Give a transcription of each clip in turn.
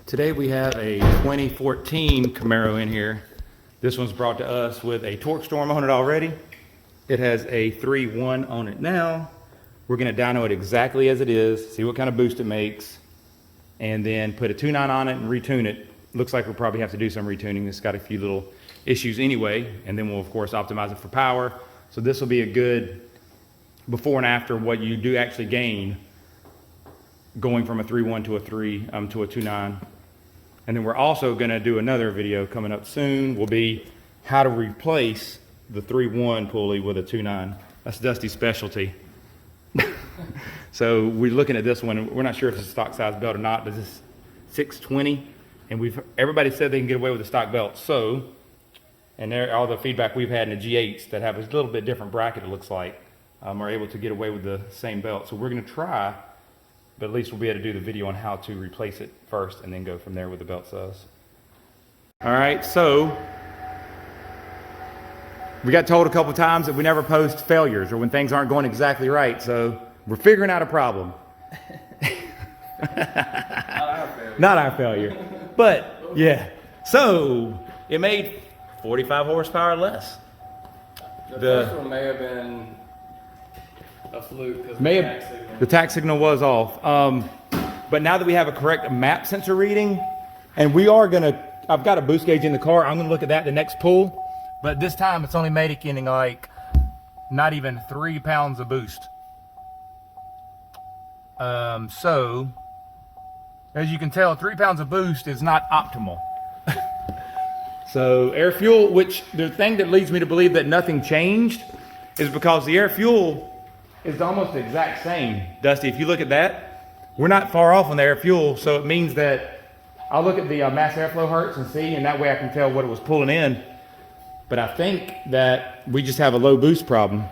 Today we have a 2014 Camaro in here. This one's brought to us with a Torqstorm on it already. It has a 3.1 on it now. We're gonna dyno it exactly as it is, see what kind of boost it makes, and then put a 2.9 on it and retune it. Looks like we'll probably have to do some retuning. It's got a few little issues anyway, and then we'll of course optimize it for power. So this will be a good before and after what you do actually gain going from a 3.1 to a 2.9. And then we're also gonna do another video coming up soon, will be how to replace the 3.1 pulley with a 2.9. That's Dusty's specialty. So we're looking at this one, and we're not sure if it's a stock size belt or not, but this is 620, and everybody said they can get away with a stock belt. So, and all the feedback we've had in the G8s that have a little bit different bracket, it looks like, are able to get away with the same belt. So we're gonna try, but at least we'll be able to do the video on how to replace it first and then go from there with the belt size. All right, so we got told a couple times that we never post failures or when things aren't going exactly right, so we're figuring out a problem. Not our failure. But yeah, so it made 45 horsepower less. The first one may have been a fluke because the tack signal was off. But now that we have a correct map sensor reading, and I've got a boost gauge in the car. I'm gonna look at that the next pull. But this time it's only making like not even 3 pounds of boost. So as you can tell, 3 pounds of boost is not optimal. So air fuel, which the thing that leads me to believe that nothing changed is because the air fuel is almost the exact same. Dusty, if you look at that, we're not far off on the air fuel, so it means that I'll look at the mass airflow hertz and see, and that way I can tell what it was pulling in. But I think that we just have a low boost problem.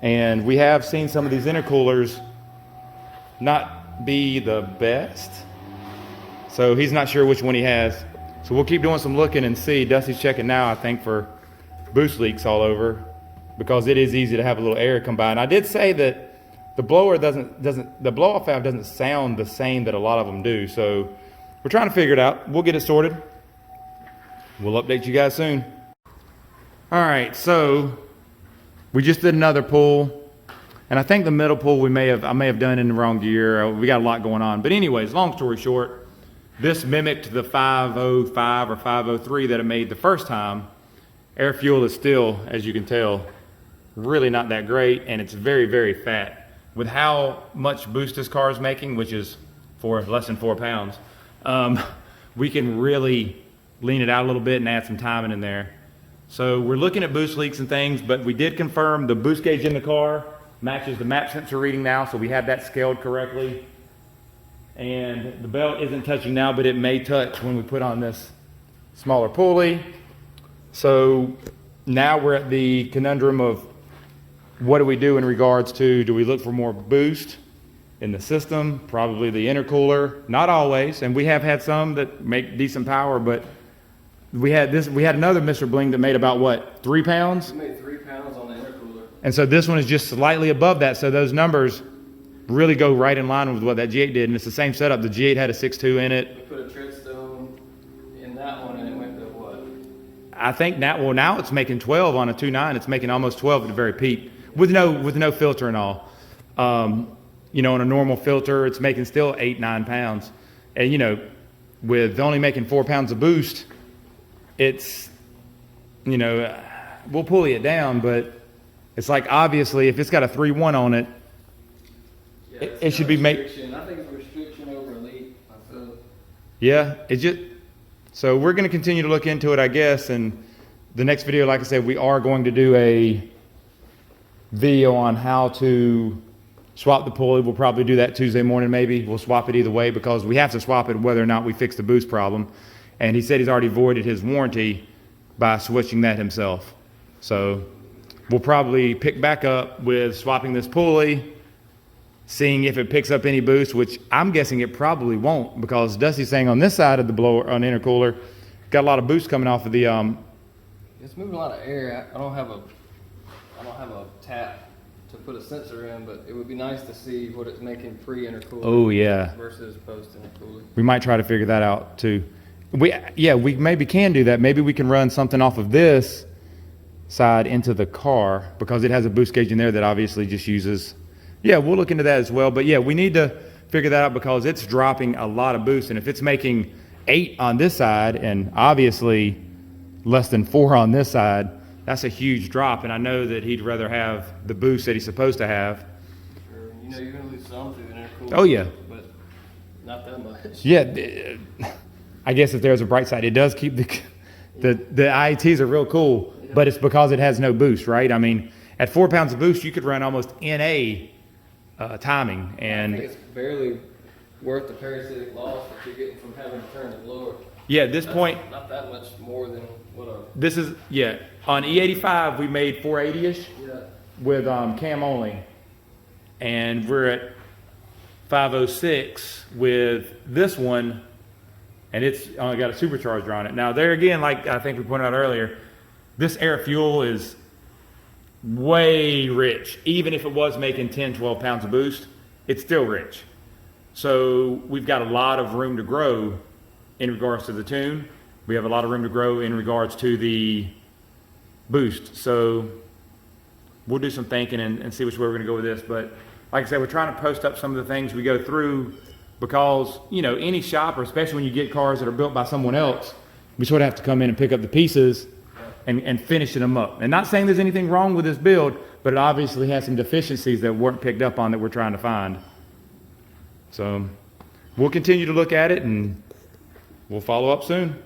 And we have seen some of these intercoolers not be the best. So he's not sure which one he has. So we'll keep doing some looking and see. Dusty's checking now, I think, for boost leaks all over, because it is easy to have a little air come by. And I did say that the blower the blow off valve doesn't sound the same that a lot of them do. So we're trying to figure it out. We'll get it sorted. We'll update you guys soon. All right, so we just did another pull, and I think the middle pull I may have done in the wrong gear. We got a lot going on, but anyways, long story short, this mimicked the 505 or 503 that it made the first time. Air fuel is still, as you can tell, really not that great, and it's very, very fat. With how much boost this car is making, which is for less than 4 pounds, we can really lean it out a little bit and add some timing in there. So we're looking at boost leaks and things, but we did confirm the boost gauge in the car matches the map sensor reading now, so we have that scaled correctly. And the belt isn't touching now, but it may touch when we put on this smaller pulley. So now we're at the conundrum of what do we do in regards to, do we look for more boost in the system? Probably the intercooler, not always. And we have had some that make decent power, but we had another Mr. Bling that made about what, 3 pounds? It made 3 pounds on the intercooler. And so this one is just slightly above that. So those numbers really go right in line with what that G8 did. And it's the same setup. The G8 had a 6.2 in it. We put a treadstone in that one and it went to what? I think now it's making 12 on a 2.9. It's making almost 12 at the very peak with no filter and all. You know, on a normal filter, it's making still 8-9 pounds. And you know, with only making 4 pounds of boost, it's, you know, we'll pulley it down, but it's like, obviously, if it's got a 3.1 on it, yeah, it should be made. I think it's restriction over elite. I feel. Yeah, it just, so we're going to continue to look into it, I guess. And the next video, like I said, we are going to do a video on how to swap the pulley. We'll probably do that Tuesday morning, maybe. We'll swap it either way because we have to swap it whether or not we fix the boost problem. And he said he's already voided his warranty by switching that himself. So we'll probably pick back up with swapping this pulley, seeing if it picks up any boost, which I'm guessing it probably won't, because Dusty's saying on this side of the blower, on the intercooler, got a lot of boost coming off of the It's moving a lot of air. I don't have a tap to put a sensor in, but it would be nice to see what it's making pre-intercooler. Oh yeah. Versus post-intercooler. We might try to figure that out too. We maybe can do that. Maybe we can run something off of this side into the car because it has a boost gauge in there that obviously just uses. Yeah, we'll look into that as well. But yeah, we need to figure that out because it's dropping a lot of boost. And if it's making 8 on this side and obviously less than 4 on this side, that's a huge drop. And I know that he'd rather have the boost that he's supposed to have. Sure. You know, you're going to lose some through the intercooler. Oh yeah. But not that much. Yeah. I guess if there's a bright side, it does keep the IATs are real cool, but it's because it has no boost, right? I mean, at 4 pounds of boost, you could run almost NA timing, and I think it's barely worth the parasitic loss that you're getting from having to turn the blower. yeah, at this point, Not that much more than what a this is on E85 we made 480ish with cam only, and we're at 506 with this one. And it's only got a supercharger on it. Now there again, like I think we pointed out earlier, this air fuel is way rich. Even if it was making 10, 12 pounds of boost, it's still rich. So we've got a lot of room to grow in regards to the tune. We have a lot of room to grow in regards to the boost. So we'll do some thinking and see which way we're gonna go with this. But like I said, we're trying to post up some of the things we go through because, you know, any shopper, especially when you get cars that are built by someone else, we sort of have to come in and pick up the pieces and finishing them up. And not saying there's anything wrong with this build, but it obviously has some deficiencies that weren't picked up on that we're trying to find. So we'll continue to look at it and we'll follow up soon.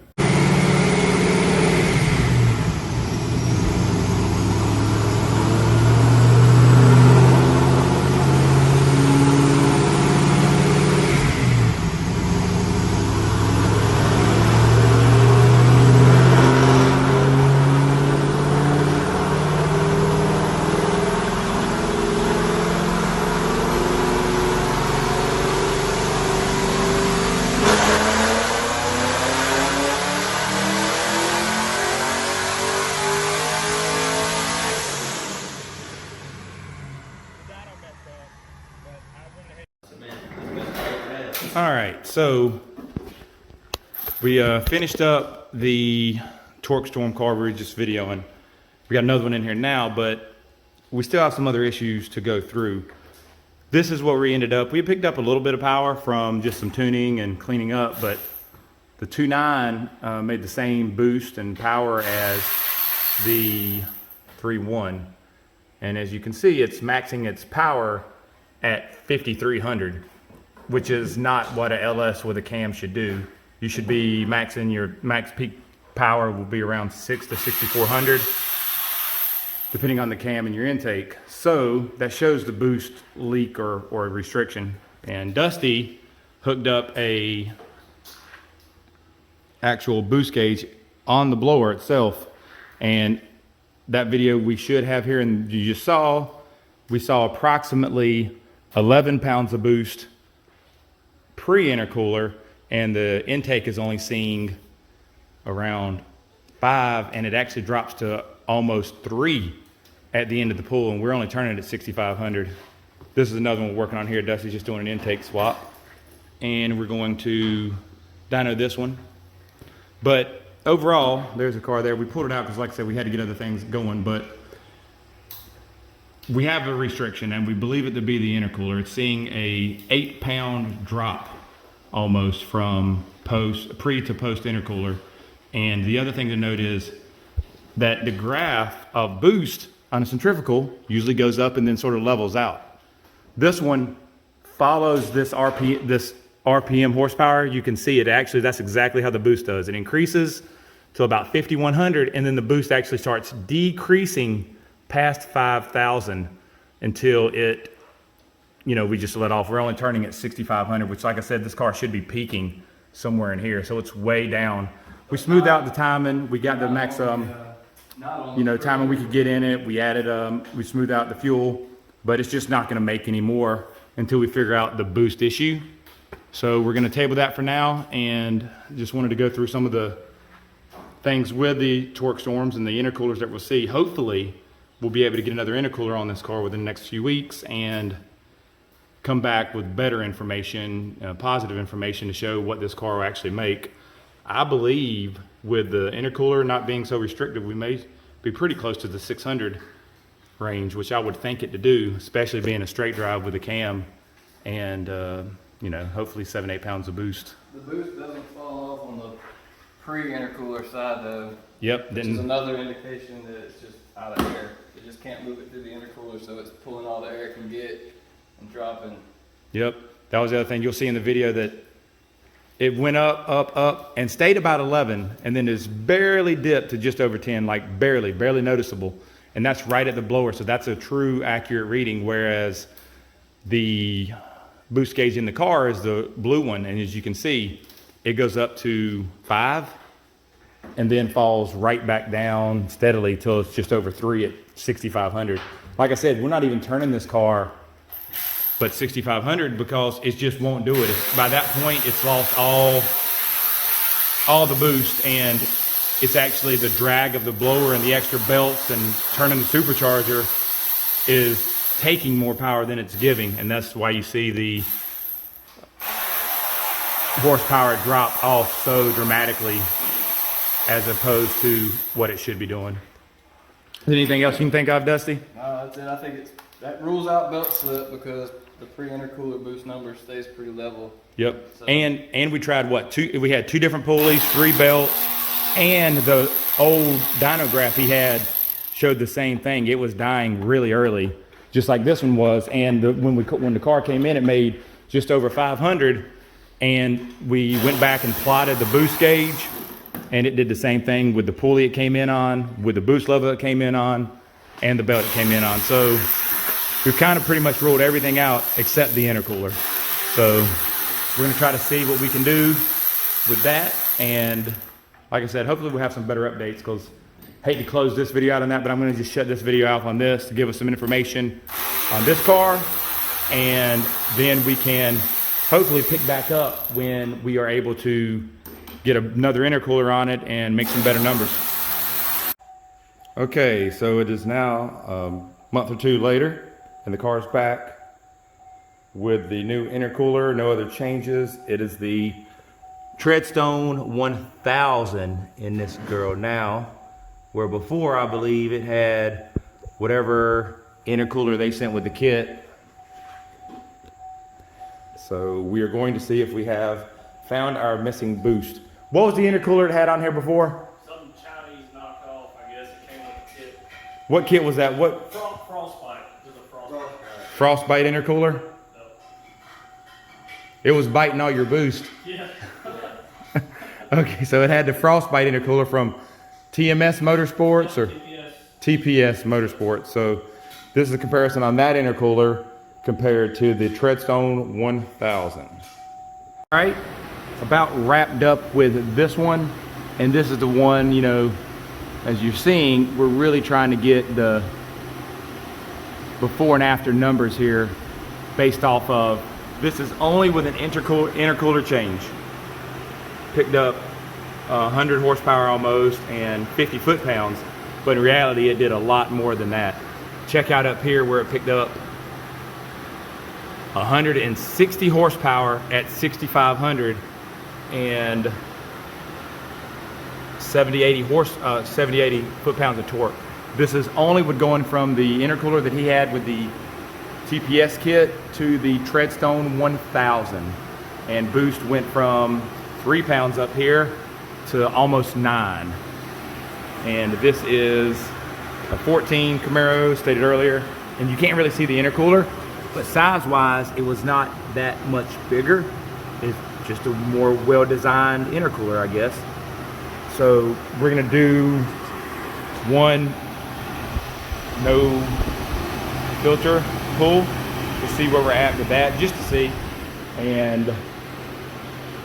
All right, so we finished up the Torqstorm car we were just videoing. We got another one in here now, but we still have some other issues to go through. This is what we ended up. We picked up a little bit of power from just some tuning and cleaning up, but the 2.9 made the same boost and power as the 3.1. And as you can see, it's maxing its power at 5,300. Which is not what a LS with a cam should do. You should be maxing your max peak power will be around 6 to 6,400, depending on the cam and your intake. So that shows the boost leak or restriction. And Dusty hooked up a actual boost gauge on the blower itself. And that video we should have here, and you just saw, we saw approximately 11 pounds of boost pre-intercooler, and the intake is only seeing around 5, and it actually drops to almost 3 at the end of the pull, and we're only turning it at 6,500. This is another one we're working on here. Dusty's just doing an intake swap, and we're going to dyno this one. But overall, there's a car there. We pulled it out because, like I said, we had to get other things going, but we have a restriction, and we believe it to be the intercooler. It's seeing a 8-pound drop almost from pre to post intercooler. And the other thing to note is that the graph of boost on a centrifugal usually goes up and then sort of levels out. This one follows this RPM horsepower. You can see it actually, that's exactly how the boost does. It increases to about 5,100, and then the boost actually starts decreasing past 5,000 until it, you know, we just let off. We're only turning at 6,500, which, like I said, this car should be peaking somewhere in here. So it's way down. We smoothed out the timing. We got the max, you know, timing we could get in it. We added, we smoothed out the fuel, but it's just not going to make any more until we figure out the boost issue. So we're going to table that for now, and just wanted to go through some of the things with the Torqstorms and the intercoolers that we'll see. Hopefully we'll be able to get another intercooler on this car within the next few weeks and come back with better information, positive information to show what this car will actually make. I believe with the intercooler not being so restrictive, we may be pretty close to the 600 range, which I would think it to do, especially being a straight drive with a cam and, you know, hopefully 7-8 pounds of boost. The boost doesn't fall off on the pre-intercooler side though. Yep. Which is another indication that it's just out of air. It just can't move it through the intercooler, so it's pulling all the air it can get and dropping. Yep. That was the other thing you'll see in the video, that it went up, and stayed about 11, and then just barely dipped to just over 10, like barely noticeable. And that's right at the blower, so that's a true accurate reading, whereas the boost gauge in the car is the blue one, and as you can see, it goes up to 5 and then falls right back down steadily till it's just over 3 at 6,500. Like I said, we're not even turning this car but 6,500 because it just won't do it. By that point, it's lost all the boost, and it's actually the drag of the blower and the extra belts and turning the supercharger is taking more power than it's giving, and that's why you see the horsepower drop off so dramatically as opposed to what it should be doing. Is there anything else you can think of, Dusty? No, that's it. I think that rules out belt slip because the pre-intercooler boost number stays pretty level. Yep. So. And we tried what? We had 2 different pulleys, 3 belts, and the old dyno graph he had showed the same thing. It was dying really early, just like this one was. And when the car came in, it made just over 500, and we went back and plotted the boost gauge, and it did the same thing with the pulley it came in on, with the boost level it came in on, and the belt it came in on. So we've kind of pretty much ruled everything out except the intercooler. So we're going to try to see what we can do with that. And like I said, hopefully we'll have some better updates, because I hate to close this video out on that, but I'm going to just shut this video out on this to give us some information on this car. And then we can hopefully pick back up when we are able to get another intercooler on it and make some better numbers. Okay, so it is now a month or 2 later, and the car's back with the new intercooler, no other changes. It is the Treadstone 1000 in this girl now, where before I believe it had whatever intercooler they sent with the kit. So we are going to see if we have found our missing boost. What was the intercooler it had on here before? Some Chinese knockoff, I guess. It came with the kit. What kit was that? What? Frostbite. It was a frostbite. Frostbite intercooler? No. It was biting all your boost. Yeah. Okay, so it had the Frostbite intercooler from TMS Motorsports or TPS Motorsports. So this is a comparison on that intercooler compared to the Treadstone 1000. All right, about wrapped up with this one, and this is the one, you know, as you're seeing, we're really trying to get the before and after numbers here based off of, this is only with an intercooler change. Picked up 100 horsepower almost and 50 foot-pounds, but in reality it did a lot more than that. Check out up here where it picked up 160 horsepower at 6,500 and 70-80 foot-pounds of torque. This is only with going from the intercooler that he had with the TPS kit to the Treadstone 1000, and boost went from 3 pounds up here to almost 9. And this is a 14 Camaro, stated earlier, and you can't really see the intercooler, but size-wise, it was not that much bigger. It's just a more well-designed intercooler, I guess. So we're gonna do one no filter pull to see where we're at with that, just to see, and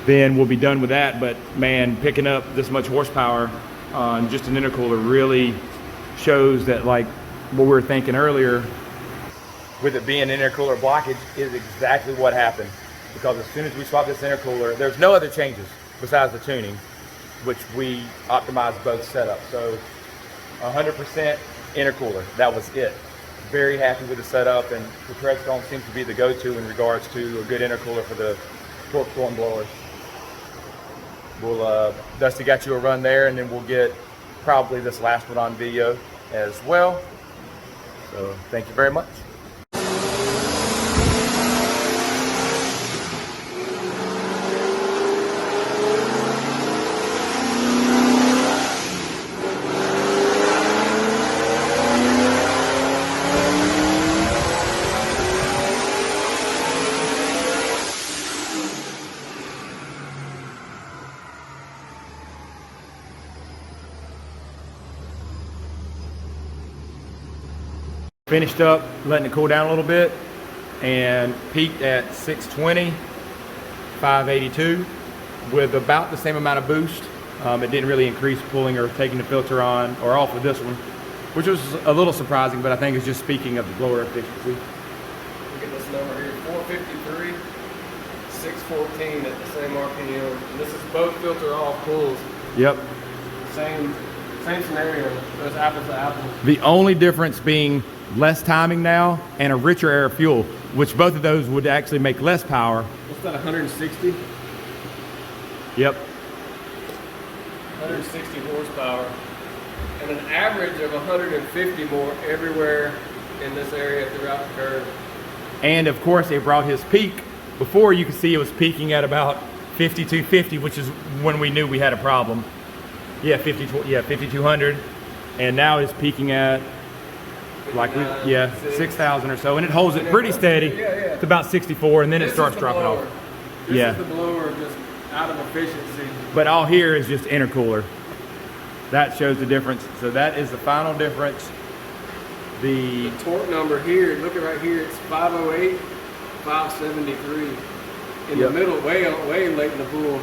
then we'll be done with that. But man, picking up this much horsepower on just an intercooler really shows that, like what we were thinking earlier, with it being intercooler blockage, is exactly what happened. Because as soon as we swap this intercooler, there's no other changes besides the tuning, which we optimized both setups. So 100% intercooler. That was it. Very happy with the setup, and the Torqstorm seems to be the go-to in regards to a good intercooler for the Torqstorm blowers. We'll, Dusty got you a run there, and then we'll get probably this last one on video as well. So thank you very much. Finished up letting it cool down a little bit and peaked at 620, 582 with about the same amount of boost. It didn't really increase pulling or taking the filter on or off with this one, which was a little surprising, but I think it's just speaking of the blower efficiency. Look at this number here, 453, 614 at the same RPM. And this is both filter off pulls. Yep. Same scenario, so it's apples to apples. The only difference being less timing now and a richer air fuel, which both of those would actually make less power. What's that, 160? Yep. 160 horsepower. And an average of 150 more everywhere in this area throughout the curve. And of course, it brought his peak. Before, you could see it was peaking at about 5250, which is when we knew we had a problem. Yeah, 5200. And now it's peaking at like 6,000 or so, and it holds it pretty steady. It's about 64, and then it starts dropping off. This is the blower just out of efficiency. But all here is just intercooler. That shows the difference. So that is the final difference. The torque number here, look at right here, it's 508, 573. In the middle, way late in the pool.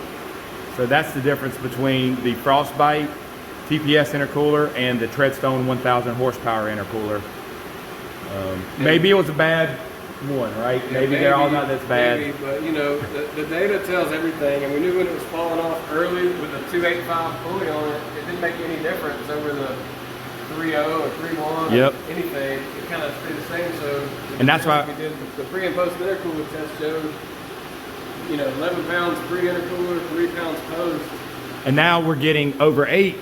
So that's the difference between the Frostbite TPS intercooler and the Treadstone 1000 horsepower intercooler. Maybe it was a bad one, right? Yeah, maybe they're all not that bad. Maybe, but you know, the data tells everything, and we knew when it was falling off early with the 285 pulley on it, it didn't make any difference over the 3.0 or 3.1 Yep. or anything. It kind of stayed the same. So, and that's why we did the pre and post intercooler test showed, you know, 11 pounds pre-intercooler, 3 pounds post. And now we're getting over 8,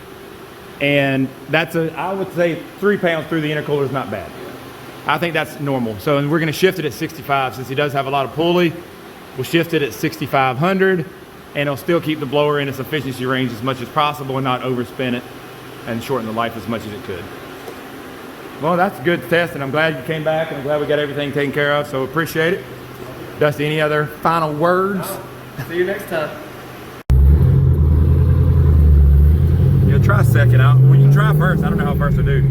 and that's I would say 3 pounds through the intercooler is not bad. I think that's normal. So we're going to shift it at 65 since he does have a lot of pulley. We'll shift it at 6,500, and it'll still keep the blower in its efficiency range as much as possible and not overspin it and shorten the life as much as it could. Well, that's a good test, and I'm glad you came back, and I'm glad we got everything taken care of, so appreciate it. Dusty, any other final words? See you next time. Yeah, try second out. Well, you can try first. I don't know how first to do.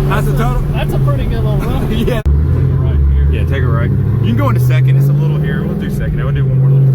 How's the total? That's a pretty good little run. Yeah. Right here. Yeah, take it right. You can go into second. It's a little here. We'll do second. We'll do one more little.